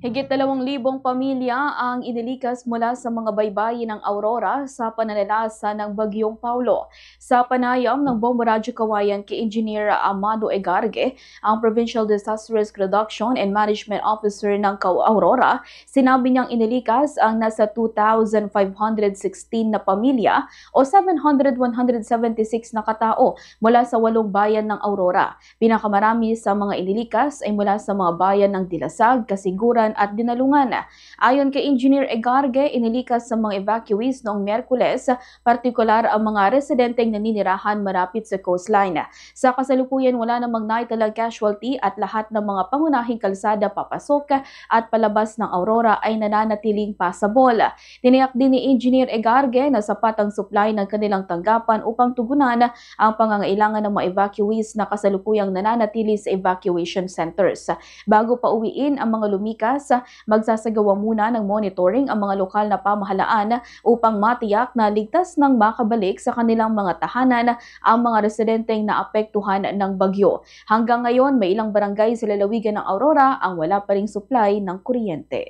Higit 2,000 pamilya ang inilikas mula sa mga baybayin ng Aurora sa pananalasa ng Bagyong Paulo. Sa panayam ng Bombo Radyo Kawayan kay Engineer Amado Egarge, ang Provincial Disaster Risk Reduction and Management Officer ng Aurora, sinabi niyang inilikas ang nasa 2,516 na pamilya o 700,176 na katao mula sa 8 bayan ng Aurora. Pinakamarami sa mga inilikas ay mula sa mga bayan ng Dilasag, Kasiguran at Dinalungan. Ayon kay Engineer Egarge, inilikas sa mga evacuees noong Miyerkules, partikular ang mga residenteng naninirahan malapit sa coastline. Sa kasalukuyan, wala namang naitalang casualty at lahat ng mga pangunahing kalsada papasok at palabas ng Aurora ay nananatiling pasabol. Tiniyak din ni Engineer Egarge na sapat ang supply ng kanilang tanggapan upang tugunan ang pangangailangan ng mga evacuees na kasalukuyang nananatili sa evacuation centers. Bago pa uwiin ang mga lumikas, magsasagawa muna ng monitoring ang mga lokal na pamahalaan upang matiyak na ligtas nang makabalik sa kanilang mga tahanan ang mga residenteng naapektuhan ng bagyo. Hanggang ngayon, may ilang barangay sa lalawigan ng Aurora ang wala pa ring supply ng kuryente.